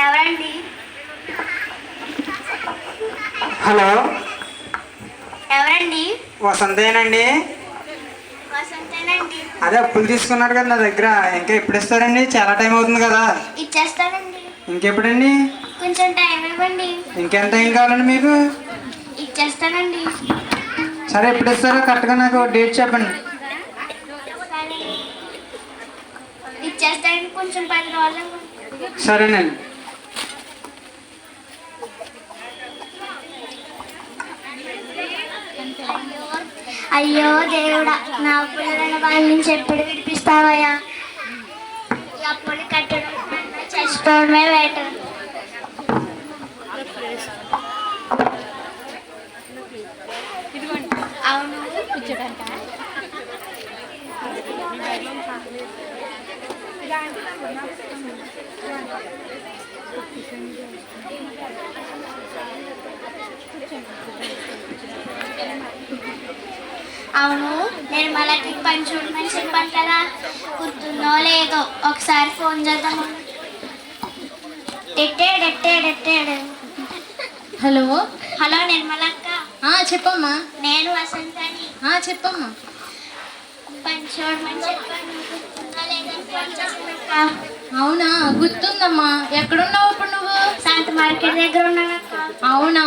ఎవరండి? హలో, ఎవరండి? వసంతేనండి. వసంతేనండి. అదే అప్పులు తీసుకున్నారు కదా నా దగ్గర, ఇంకా ఎప్పుడు ఇస్తారండి? చాలా టైం అవుతుంది కదా. ఇచ్చేస్తానండి. ఇంకెప్పుడండి? కొంచెం టైం ఇవ్వండి. ఇంకెంత టైం కావాలండి మీకు? ఇచ్చేస్తానండి. సరే, ఎప్పుడు ఇస్తారో కరెక్ట్గా నాకు డేట్ చెప్పండి. సరే, ఇచ్చేస్తానండి. కొంచెం 10 రోజులు. సరేనండి. అయ్యో దేవుడా, నా అప్పులైన వాళ్ళ నుంచి ఎప్పుడు విడిపిస్తావయ్యా? ఈ అప్పులు కట్టడం కన్నా చచ్చిపోవడమే బెటర్. అవును, అవును, నేను మళ్ళీ పని చూడమని చెప్పాను కదా, గుర్తుందో లేదో ఒకసారి ఫోన్ చేద్దాము. ఎట్టాడు. హలో. హలో నిర్మలక్క. చెప్పమ్మా. నేను వసంతని. చెప్పమ్మా. పని చూడమని చెప్పాను, గుర్తుందో లేదో ఫోన్ చేశానక్క. అవునా, గుర్తుందమ్మా. ఎక్కడున్నావు ఇప్పుడు నువ్వు? సంత మార్కెట్ దగ్గర ఉన్నానక్క. అవునా,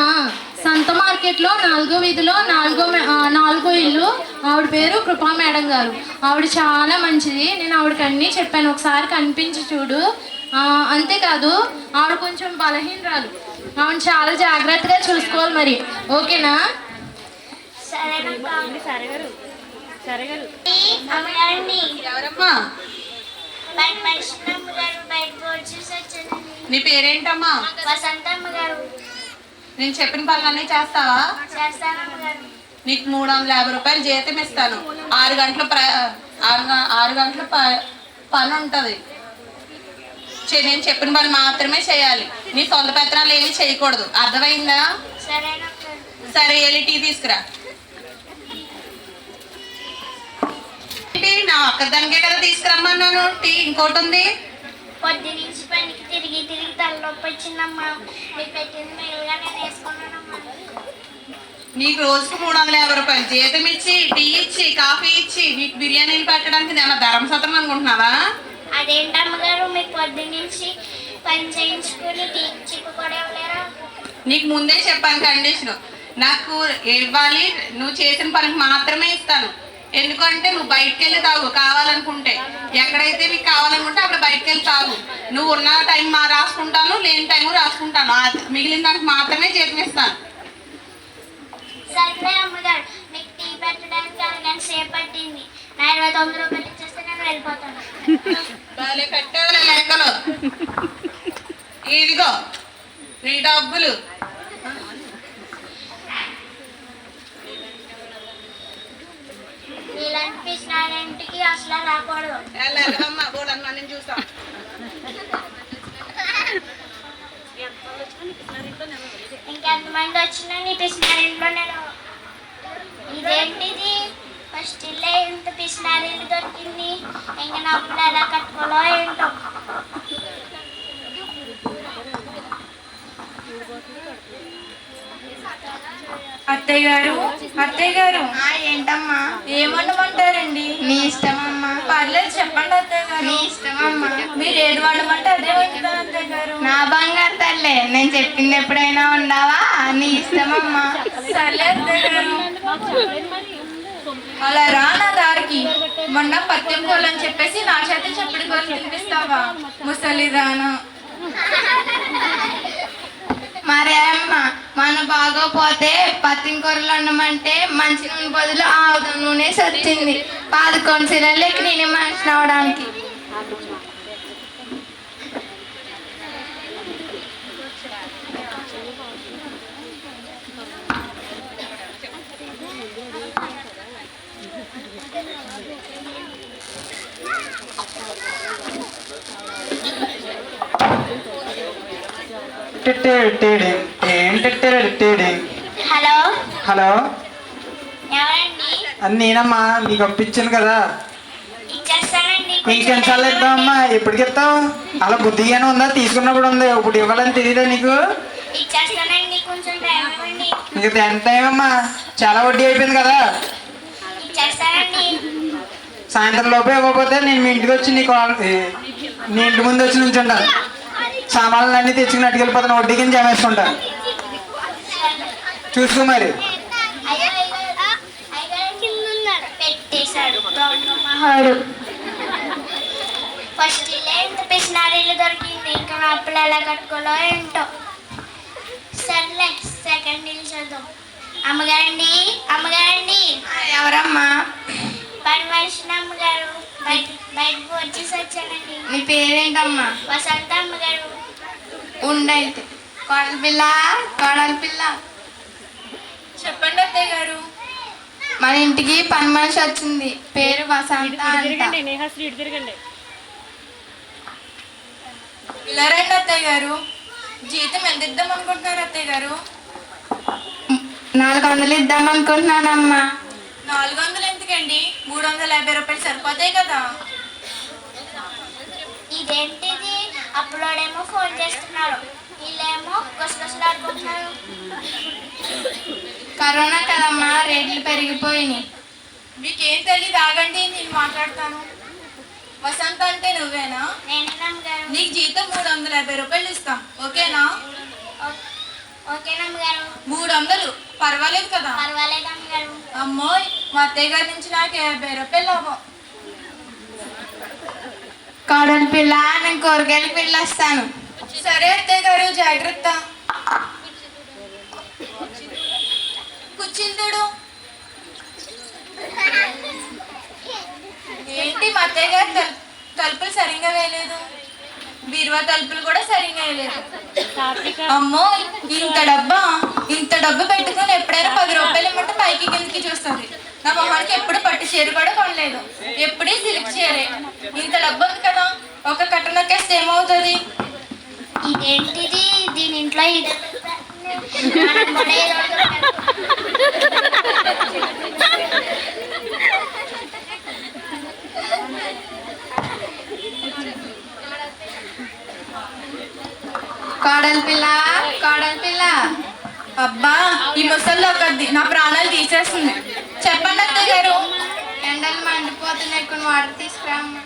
సంత మార్కెట్లో 4వ వీధిలో 4వ ఇల్లు. ఆవిడ పేరు కృపా మేడం గారు. ఆవిడ చాలా మంచిది. నేను ఆవిడకి అన్నీ చెప్పాను, ఒకసారి కనిపించి చూడు. అంతేకాదు, ఆవిడ కొంచెం బలహీనరాలు. ఆవిడ చాలా జాగ్రత్తగా చూసుకోవాలి మరి. ఓకేనా? ఎవరమ్మా? నీ పేరేంటమ్మా? వసంతమ్మ గారు. నేను చెప్పిన పనులన్నీ చేస్తావా? చేస్తానమ్మ గారు. నీకు 350 రూపాయలు జీతం ఇస్తాను. 6 గంటల 6 గంటల పని ఉంటుంది. నేను చెప్పిన పని మాత్రమే చేయాలి. నీ సొంత పత్రాలు ఏమీ చేయకూడదు. అర్థమైందా? సరే, వెళ్ళి టీ తీసుకురా. నా ఒక్కదానికే కదా తీసుకురమ్మన్నాను. టీ ఇంకోటి ఉంది. పొద్దు నుంచి పనికి తిరిగి తలనొప్పి వచ్చిందమ్మా. మీకు పెట్టింది మేలుగా నేను వేసుకున్నానమ్మా. నీకు రోజుకు 350 రూపాయలు జీతం ఇచ్చి, టీ ఇచ్చి, కాఫీ ఇచ్చి, నీకు బిర్యానీలు పెట్టడానికి నేను ధర్మసత్రం అనుకుంటున్నావా? అదేంటమ్మగారు, మీకు పొద్దు నుంచి పని చేయించుకుని టీ చిక్కు కూడా ఇవ్వలేరా? నీకు ముందే చెప్పాను కండిషన్. నాకు ఇవ్వాలి, నువ్వు చేసిన పనికి మాత్రమే ఇస్తాను. ఎందుకంటే నువ్వు బయటకు వెళ్ళి తాగు కావాలనుకుంటే. ఎక్కడైతే నీకు కావాలనుకుంటే అక్కడ బయటకు వెళ్ళి తాగు. నువ్వు ఉన్న టైం రాసుకుంటాను, లేని టైం రాసుకుంటాను. మిగిలిన దానికి మాత్రమే జీతం ఇస్తాను. సరే అమ్మగారు, మీకు టీ పెట్టడానికి అరగంట సేపు పట్టింది. నా 29 రూపాయలు ఇచ్చేస్తే నేను వెళ్ళిపోతాను. పెట్టేవాళ్ళ లెక్కలు ఇదిగో నీ డబ్బులు. ఇలాంటి పిసినారింటికి అసలు రాకూడదు. అమ్మ బోడమ్మా, నేను చూసా. ఇంకెంతమంది వచ్చినా నీ పిసినారింట్లో నేను. ఇదేంటిది, ఫస్ట్ ఇల్లే ఇంత పిసినారిల్లు దొరికింది. ఇంక నా అప్పుడు ఎలా కట్టుకోలో ఏంటో. అత్తయ్య గారు. ఏంటమ్మా? ఏమన్నమంటారండి? నీ ఇష్టమమ్మా. పర్లేదు, చెప్పండి అత్తయ్య గారు. నీ ఇష్టమమ్మా. మీరు ఏది వండమంటే అదే వండుతాను అత్తయ్య గారు. నా బంగారు తల్లే, నేను చెప్పింది ఎప్పుడైనా ఉండవా? నీ ఇష్టమమ్మా. సర్లే అత్తయ్య గారు. అలా రా నా దారికి. మొన్న పత్యం కోళ్ళని చెప్పేసి నా చేత చప్పుడు కోళ్ళు తినిపిస్తావా? ముసలి రానా. మరే అమ్మ, మన బాగోపోతే పత్తింకూరలు వండమంటే మంచి నూనె బదులు ఆవుద నూనె సచ్చింది. 11 సిరలేకి నేనే మనిషిని అవడానికి. హలో. హలో, ఎవరండి? అది నేనమ్మా. నీకు అప్పించాను కదా. ఇచ్చేస్తానండి. ఇంకెన్నిసార్లు ఇద్దామమ్మా? ఎప్పటికి ఇస్తావు? అలా బుద్ధిగానే ఉందా? తీసుకున్నప్పుడు ఉంది, ఇప్పుడు ఇవ్వాలని తెలియదా నీకు? ఇచ్చేస్తానండి, కొంచెం టైం ఇవ్వండి. నీకు ఎంత టైం అమ్మా? చాలా వడ్డీ అయిపోయింది కదా. ఇచ్చేస్తానండి. సాయంత్రం లోపే ఇవ్వకపోతే నేను మీ ఇంటికి వచ్చి నీ ఇంటి ముందు వచ్చి నుంచుంటాను. సామాన్లు అన్నీ తెచ్చుకుని అట్టుకెళ్ళిపోతాను, వడ్డీ కింద జమేసుకుంటాను. చూసుకో మరి. పెట్టేశాడు దొంగ మహాడు. ఫస్ట్ ఇల్లే ఇంత పిసినారీలు దొరికింది, ఇంకా నా పిల్లలు ఎలా కట్టుకోలో ఏంటో. సర్లే, సెకండ్ ఇల్లు చూద్దాం. అమ్మగారండి, అమ్మగారండి. ఎవరమ్మా? పని మనిషిని అమ్మగారు. బయటకు వచ్చేసి వచ్చానండి. నీ పేరేంటమ్మా? వసంత అమ్మగారు. ఉండైతే కోడలి పిల్ల, కోడలి పిల్ల. చెప్పండి అత్తయ్య గారు. మన ఇంటికి పని మనిషి వచ్చింది, పేరు వసంత అంట. ఇలా రండి అత్తయ్య గారు. జీతం ఎంత ఇద్దాం అనుకుంటున్నారు అత్తయ్య గారు? 400 ఇద్దాం అనుకుంటున్నానమ్మా. 400 ఎందుకండి? 350 రూపాయలు సరిపోతాయి కదా. ఇదేంటిది? అప్పులోడేమో ఫోన్ చేస్తున్నాడు, వీళ్ళేమో గుసగుసలు ఆడుకుంటున్నారు. కరోనా కదమ్మా, రేట్లు పెరిగిపోయినాయి. మీకేం తెలియదు, ఆగండి, నేను మాట్లాడతాను. వసంత అంటే నువ్వేనా? నేనేనమ్మగారు. నీకు జీతం 350 రూపాయలు ఇస్తాం, ఓకేనా? ఓకేనమ్మగారు. 300 పర్వాలేదు కదా? పర్వాలేదమ్మగారు. అమ్మోయ్, మా అత్తయ్య గారి నుంచి నాకు 50 రూపాయలు అవ్వ. కోడలి పిల్ల, నేను కూరగాయలకు వెళ్ళొస్తాను. సరే అత్తయ్య గారు, జాగ్రత్త. కూర్చుందుడు. ఏంటి మా అత్తయ్య గారు తలుపులు సరిగ్గా వేయలేదు, బీరువా తలుపులు కూడా సరిగ్గా వేయలేదు. అమ్మో, ఇంత డబ్బు పెట్టుకుని ఎప్పుడైనా 10 రూపాయలు ఇమ్మంటే పైకి కిందకి చూస్తుంది. నా మొహానికి ఎప్పుడు పట్టు చీర కూడా కొనలేదు, ఎప్పుడూ సిల్క్ చీరే. ఇంత డబ్బు ఉంది కదా, ఒక కట్ట నొక్కేస్తే ఏమవుతుంది? ఇదేంటిది? దీని ఇంట్లో ఇది కోడలి పిల్ల, కోడలి పిల్ల. అబ్బా, ఈ ముసల్లో ఒకది నా ప్రాణాలు తీసేస్తుంది. చెప్పండి అత్తయ్య గారు. ఎండలు మండిపోతున్నాయి, కొన్ని వాటర్ తీసుకురామ్మా.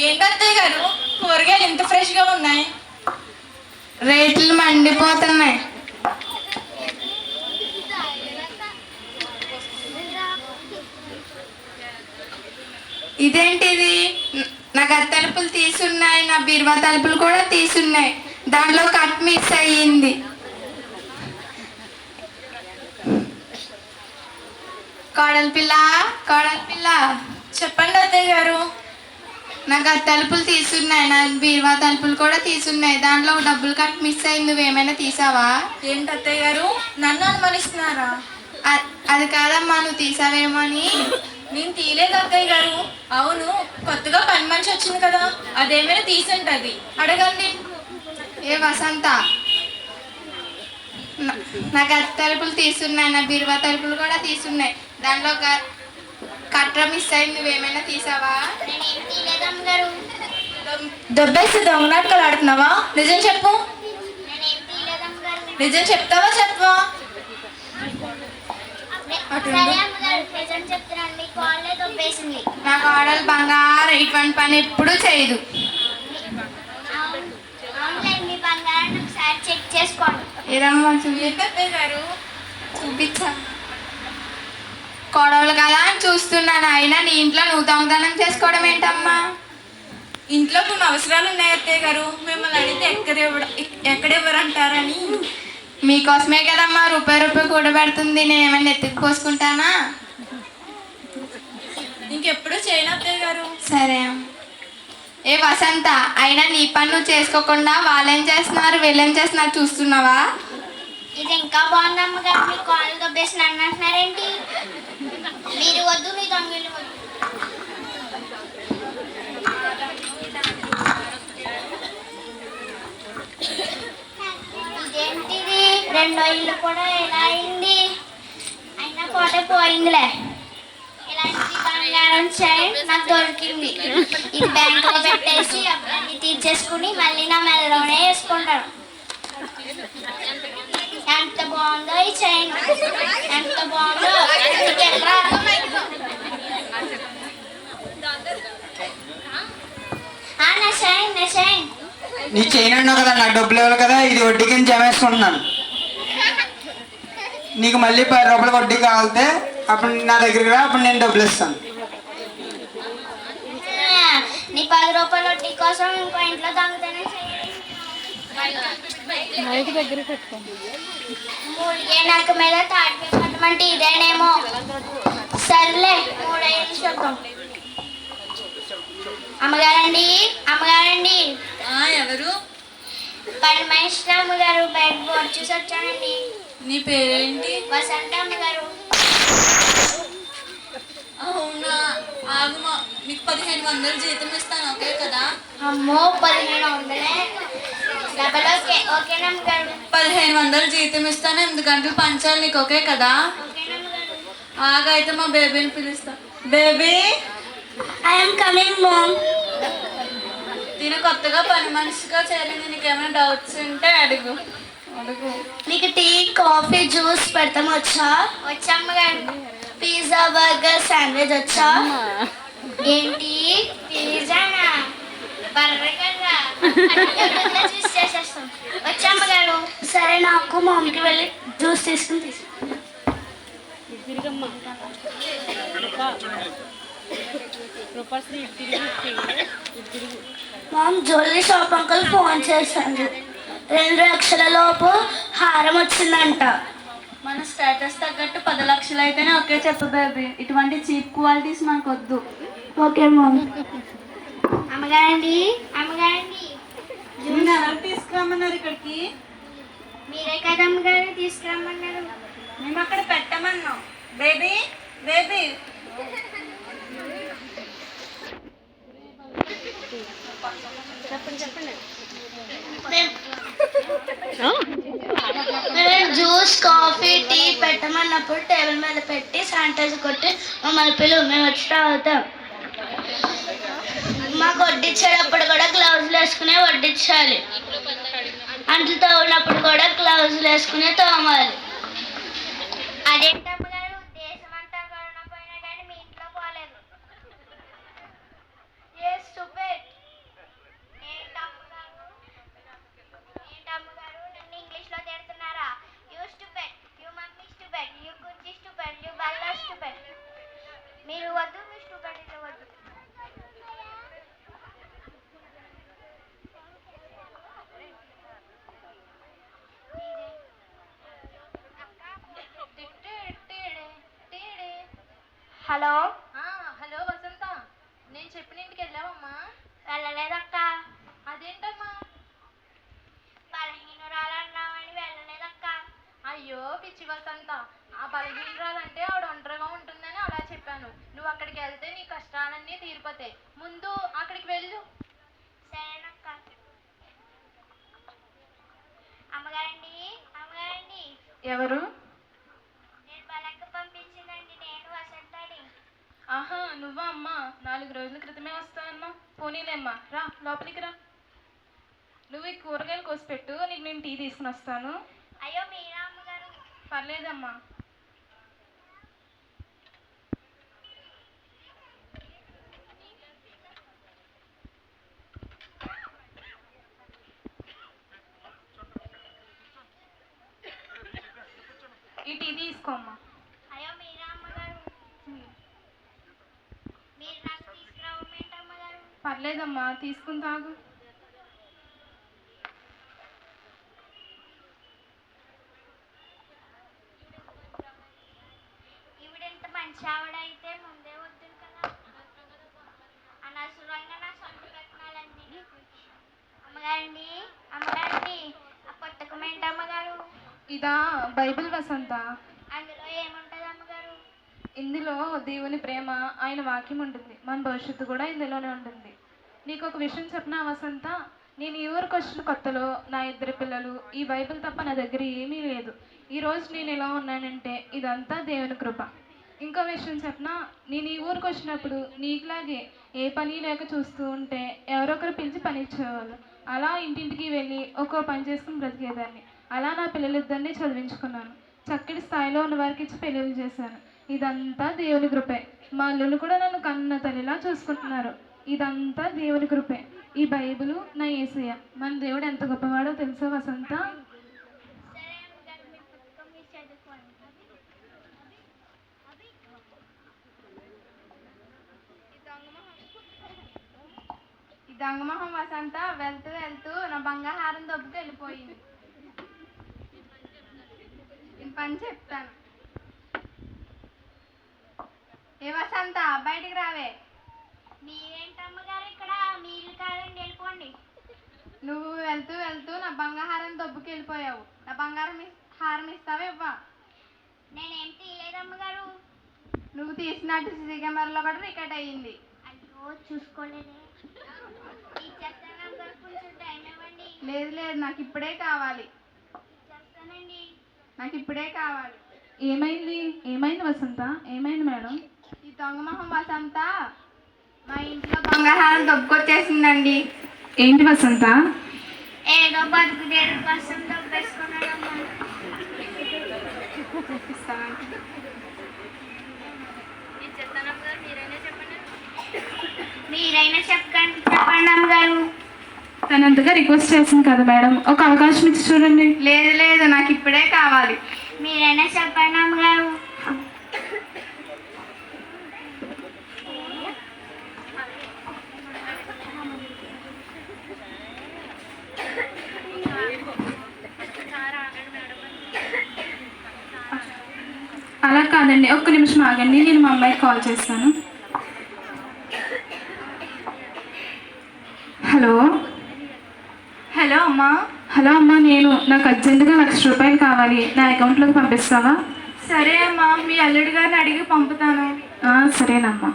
ఏంటి అత్తయ్య గారు, కూరగాయలు ఇంత ఫ్రెష్ గా ఉన్నాయి? రేట్లు మండిపోతున్నాయి. ఇదేంటిది? నా గది తలుపులు తీసున్నాయి, నా బీరువా తలుపులు కూడా తీసున్నాయి, దాంట్లో కట్ మిక్స్ అయ్యింది. కోడలి పిల్ల, కోడలి పిల్ల. చెప్పండి అత్తయ్య గారు. నా గది తలుపులు తీసున్నాయి, నా బీరువా తలుపులు కూడా తీసున్నాయి, దాంట్లో డబ్బులు కట్ మిస్ అయింది, నువ్వేమైనా తీసావా? ఏంటి అత్తయ్య గారు, నన్ను అనుమానిస్తున్నారా? అది కాదమ్మా, నువ్వు తీసావేమో అని. నేను తీయలేదు అత్తయ్య గారు. అవును, కొత్తగా పని మనిషి వచ్చింది కదా, అదేమైనా తీసుంటది, అడగండి. ఏ వసంత, నా గది తలుపులు తీసున్నాయి, నా బీరువా తలుపులు కూడా తీసున్నాయి, దాంట్లో కట్ర మిస్ అయింది, నువ్వేమైనా తీసావా? నేనేం తీయలేదమ్మగారు. దొబ్బేసి దొంగనాటకాలు ఆడుతున్నావా? నిజం చెప్పు. నేనేం తీయలేదమ్మగారు. నిజం చెప్తావా చెప్పవా? సరే అమ్మగారు, నిజం చెప్తున్నాను, మీ కాళ్ళే దొబ్బేసింది. నా కోడలు బంగారం, ఇటువంటి పని ఎప్పుడు చేయదు. అవునులే, మీ బంగారాన్ని ఒకసారి చెక్ చేసుకోండి. ఏరమ్మా చూపి గారు, చూపించా. కొడవలు కదా అని చూస్తున్నాను, అయినా నీ ఇంట్లో నువ్వు దొంగతనం చేసుకోవడం ఏంటమ్మా? ఇంట్లో కొన్ని అవసరాలు ఉన్నాయి అత్తయ్య గారు, మిమ్మల్ని అడిగితే ఎక్కడెవరంటారని. మీకోసమే కదమ్మా రూపాయి కూడబెడుతుంది, నేను ఏమైనా ఎత్తుకు పోసుకుంటానా? ఇంకెప్పుడు చేయను అత్తయ్య గారు. సరే. ఏ వసంత, అయినా నీ పని నువ్వు చేసుకోకుండా వాళ్ళేం చేస్తున్నారు వీళ్ళేం చేస్తున్నారు చూస్తున్నావా? ఇది ఇంకా బాగుంది అమ్మగారు, మీ కాళ్ళు దొబ్బేసి నన్ను అంటున్నారేంటి? మీరు వద్దు, మీ దొంగలు వద్దు. ఇదేంటిది? రెండో ఇల్లు కూడా ఎలా అయింది? అయినా కోట పోయిందిలే. ఇలాంటి బంగారం అమ్మగారు చైన్ నాకు దొరికింది. ఇది బ్యాంకులో పెట్టేసి అప్పుడన్నీ తీర్చేసుకుని మళ్ళీ నా మెడలోనే వేసుకుంటాను. ఎంత బాగుందో ఈ చైన్, ఎంత బాగుందో. ఇంటికెళ్ళరా? నా చైన్, నా చైన్. నీ చైన్ అన్నావు కదా, నాకు డబ్బులు ఇవ్వాలి కదా, ఇది వడ్డీకి జమ వేసుకుంటున్నాను. నీకు మళ్ళీ 10 రూపాయలు వడ్డీ కావాలితే అప్పుడు నా దగ్గరికి రా, అప్పుడు నేను డబ్బులు ఇస్తాను. నీ 10 రూపాయల వడ్డీ కోసం ఇంకో ఇంట్లో దొంగతనం మూడిగే నాకు మీద తాటి పెట్టమంటే ఇదేనేమో. సర్లే 3 ఇల్లు చూద్దాం. అమ్మగారండి, అమ్మగారండి. ఎవరు? పని మనిషి అమ్మగారు, బయట బోర్డు చూసి వచ్చానండి. నీ పేరేంటి? వసంత అమ్మగారు. అవునా, ఆగుమా, నీకు 1500 జీతం ఇస్తాను, ఓకే కదా? అమ్మో 1500 డబల్ ఓకే. ఓకేనమ్మగారు. 1500 జీతం ఇస్తాను, 8 గంటలు పంచాలి నీకు, ఓకే కదా? ఓకేనమ్మగారు. ఆగైతే మా బేబీని పిలుస్తా. Baby, I'm coming mom. తిను కొత్తగా పని మనిషిగా చేరింది, నీకేమైనా డౌట్స్ ఉంటే అడుగు. మీకు టీ, కాఫీ, జ్యూస్ పెడతాం వచ్చా? వచ్చమ్మగారు. పిజ్జా, బర్గర్, శాండ్విచ్ వచ్చా? ఏంటి పిజ్జానా? బర్గర్ జ్యూస్ చేసేస్తాం. వచ్చమ్మగారు. సరే, నాకు మామకి వెళ్ళి జ్యూస్ తీసుకుని mom jewellery shop uncle phone చేశాను. 2 లక్షల లోపు హారం వచ్చిందంట. మన స్టేటస్ తగ్గట్టు 10 లక్షలు అయితేనే ఓకే చెప్పు బేబీ, ఇటువంటి చీప్ క్వాలిటీస్ మనకు వద్దు. Okay ma'am. అమ్మగారండి, అమ్మగారండి. ఎవరు తీసుకురమ్మన్నారు ఇక్కడికి? మీరే కదా అమ్మగారు తీసుకురమ్మన్నారు. మేము అక్కడ పెట్టమన్నాం. Baby, baby. Juice, coffee, tea పెట్టమన్నప్పుడు టేబుల్ మీద పెట్టి శానిటైజర్ కొట్టి మమ్మల్ని పిలువు, మేము వచ్చి తాగుతాం. మాకు వడ్డించేటప్పుడు కూడా గ్లౌజులు వేసుకునే వడ్డించాలి. అంట్లు తోమినప్పుడు కూడా గ్లౌజులు వేసుకునే తోమాలి. అదేంటమ్మగారు, దేశమంతా కరోనా పోయినా కానీ మీ ఇంట్లో పోలేదు. ఏంటమ్మగారు నన్ను ఇంగ్లీష్లో తిడుతున్నారా? You stupid, you mummy stupid, you గుజ్జి స్టూపిడ్, యూ బల్లా స్టూపిడ్. మీరు వద్దు, మీ స్టూపిడ్ ఇట్లా వద్దు. హలో. హలో వసంత, నేను చెప్పిన ఇంటికి వెళ్ళావమ్మా? వెళ్ళలేదక్క. అదేంటమ్మా? బలహీనురాలన్నామని వెళ్ళలేదక్క. అయ్యో పిచ్చి వసంత, ఆ బలహీనరాలంటే ఆవిడ ఒంటరిగా ఉంటుందని అలా చెప్పాను. నువ్వు అక్కడికి వెళ్తే నీ కష్టాలన్నీ తీరిపోతాయి. ముందు అక్కడికి వెళ్ళు. సరేనక్క. అమ్మగారండి, అమ్మగారండి. ఎవరు? నేను బలక్క పంపించిందండి, నేను వసంతని. ఆహా, నువ్వా అమ్మా? 4 రోజుల క్రితమే వస్తానమ్మా. పోనీలేమ్మా, రా లోపలికి రా. నువ్వు ఈ కూరగాయలు కోసిపెట్టు, నీకు నేను టీ తీసుకుని వస్తాను. అయ్యో మీరా అమ్మగారు? పర్లేదమ్మా. ఈ టీ తీసుకోమ్మా. అయ్యో మీరా అమ్మగారు? మీరు నాకు తీసుకురావమేంటమ్మగారు? పర్లేదమ్మా, తీసుకుని తాగు. ఈవిడెంత మంచి ఆవిడైతే ముందే వద్దు కదా. అనవసరంగా నా సొంత కట్నాలన్నీ. అమ్మగారండి, అమ్మగారండి. ఆ పుస్తకం ఏంటమ్మగారు? ఇదా బైబిల్ వసంత. అందులో ఏముంటది అమ్మగారు? ఇందులో దేవుని ప్రేమ, ఆయన వాక్యం ఉంటుంది. మన భవిష్యత్తు కూడా ఇందులోనే ఉంటుంది. నీకు ఒక విషయం చెప్పనా వసంత, నేను ఈ ఊరికి వచ్చిన కొత్తలో నా 2 పిల్లలు, ఈ బైబిల్ తప్ప నా దగ్గర ఏమీ లేదు. ఈరోజు నేను ఇలా ఉన్నానంటే ఇదంతా దేవుని కృప. ఇంకో విషయం చెప్పనా, నేను ఈ ఊరికి వచ్చినప్పుడు నీకులాగే ఏ పని లేక చూస్తూ ఉంటే ఎవరొకరు పిలిచి పని ఇచ్చేవాళ్ళు. అలా ఇంటింటికి వెళ్ళి ఒక్కో పని చేసుకుని బ్రతికేదాన్ని. అలా నా పిల్లలిద్దరినీ చదివించుకున్నాను. చక్కటి స్థాయిలో ఉన్న వారికి ఇచ్చి పెళ్ళిళ్ళు చేశాను. ఇదంతా దేవుని కృపే. మా అల్లుళ్ళు కూడా నన్ను కన్న తల్లిలా చూసుకుంటున్నారు. ఇదంతా దేవుని కృపే. ఈ బైబిలు నా యేసయ్య. మన దేవుడు ఎంత గొప్పవాడో తెలుసా వసంత? సరే అమ్మగారు, మీరు పుస్తకం మీరు చదువుకోండి. ఈ దొంగమొహం వసంత వెళ్తూ వెళ్తూ నా బంగాహారం దొబ్బుకు వెళ్ళిపోయింది. నేను పని చెప్తాను. ఏ వసంత, బయటికి రావే. మీరేంటమ్మగారు ఇక్కడ? మీరు కాదండి, వెళ్ళిపోండి. నువ్వు వెళ్తూ వెళ్తూ నా బంగాహారం దొబ్బుకి వెళ్ళిపోయావు. నా హారం ఇస్తావా ఇవ్వా? నేనేం తీయలేదమ్మగారు. నువ్వు తీసినట్టు సీసీ కెమెరాలో కూడా రికార్డ్ అయ్యింది. అయ్యో, చూసుకోలేదే. ఇచ్చేస్తాను అమ్మగారు, కొంచెం టైం ఇవ్వండి. లేదు లేదు, నాకు ఇప్పుడే కావాలి. ఇచ్చేస్తానండి. నాకు ఇప్పుడే కావాలి. ఏమైంది వసంత? ఏమైంది మేడం? ఈ దొంగమొహం వసంత మా ఇంట్లో బంగాహారం దొబ్బుకొచ్చేసిందండి. ఏంటి వసంత? ఏదో బతుకుదేరు కోసం దొబ్బేసుకున్నాడమ్మా. మీరైనా చెప్పండి అమ్మగారు. తనంతగా రిక్వెస్ట్ చేసింది కదా మేడం, ఒక అవకాశం ఇచ్చి చూడండి. లేదు లేదు, నాకు ఇప్పుడే కావాలి. మీరైనా చెప్పండి అమ్మగారు. అలా కాదండి, ఒక్క నిమిషం ఆగండి, నేను మా అమ్మాయికి కాల్ చేస్తాను. హలో హలో అమ్మా. హలో అమ్మా, నాకు అర్జెంటుగా 1,00,000 రూపాయలు కావాలి. నా అకౌంట్లోకి పంపిస్తావా? సరే అమ్మా, మీ అల్లుడి గారిని అడిగి పంపుతాను. సరేనమ్మా.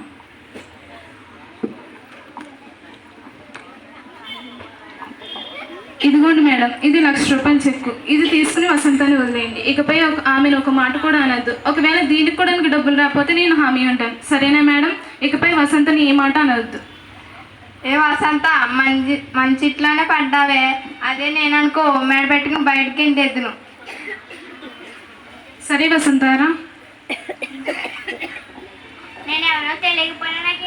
ఇదిగోండి మేడం, ఇది 1,00,000 రూపాయల చెక్కు. ఇది తీసుకుని వసంతాన్ని వదిలేయండి. ఇకపై ఆమెను ఒక మాట కూడా అనద్దు. ఒకవేళ దీనికి కూడా నాకు డబ్బులు రాకపోతే నేను హామీ ఉంటాను. సరేనా మేడం? ఇకపై వసంతని ఏ మాట అనవద్దు. ఏ వసంత, మంచిట్లోనే పడ్డావే. అదే నేను అనుకో, మేడ పెట్టుకుని బయటకి వెళ్ళేద్దును. సరే వసంతారా. నేను ఎవరో తెలియకపోయినా నాకు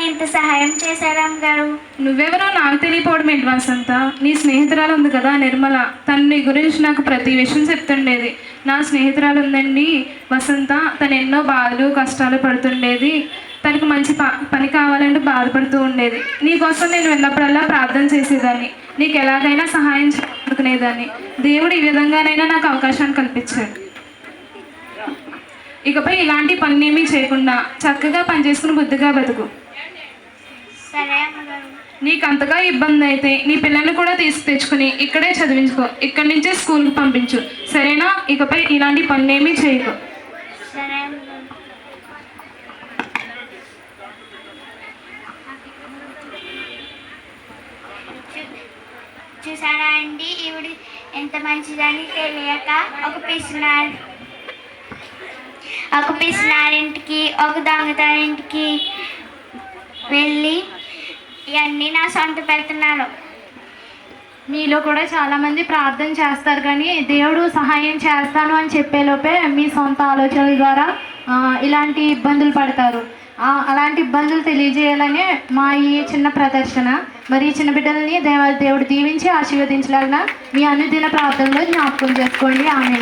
ఇంత సహాయం చేశారమ్మగారు. నువ్వెవరో నాకు తెలియపోవడం ఏంటి వసంత? నీ స్నేహితురాలు ఉంది కదా నిర్మల, తను నీ గురించి నాకు ప్రతి విషయం చెప్తుండేది. నా స్నేహితురాలు ఉందండి వసంత, తను ఎన్నో బాధలు కష్టాలు పడుతుండేది. తనకు మంచి పని కావాలంటే బాధపడుతూ ఉండేది. నీకోసం నేను వెళ్ళినప్పుడల్లా ప్రార్థన చేసేదాన్ని. నీకు ఎలాగైనా సహాయం చేసుకునేదాన్ని. దేవుడు ఈ విధంగానైనా నాకు అవకాశాన్ని కల్పించాడు. ఇకపై ఇలాంటి పనులేమీ చేయకుండా చక్కగా పనిచేసుకుని బుద్ధిగా బతుకు. సరే అమ్మగారు. నీకు అంతగా ఇబ్బంది అయితే నీ పిల్లల్ని కూడా తెచ్చుకుని ఇక్కడే చదివించుకో. ఇక్కడి నుంచే స్కూల్కి పంపించు. సరేనా? ఇకపై ఇలాంటి పనులేమీ చేయకు. సరే అమ్మగారు. చూసారా అండి, ఈవిడ ఎంత మంచిదని తెలియక ఒక పిసినారింటికి ఒక దొంగతనారింటికి వెళ్ళి ఇవన్నీ నా సొంత పెడుతున్నాను. మీలో కూడా చాలామంది ప్రార్థన చేస్తారు, కానీ దేవుడు సహాయం చేస్తాను అని చెప్పేలోపే మీ సొంత ఆలోచనల ద్వారా ఇలాంటి ఇబ్బందులు పడతారు. అలాంటి ఇబ్బందులు తెలియజేయాలనే మా ఈ చిన్న ప్రదర్శన. మరి ఈ చిన్న బిడ్డలని దేవుడు దీవించి ఆశీర్వదించలాగిన మీ అనుదిన ప్రార్థనలో జ్ఞాపకం చేసుకోండి. ఆమె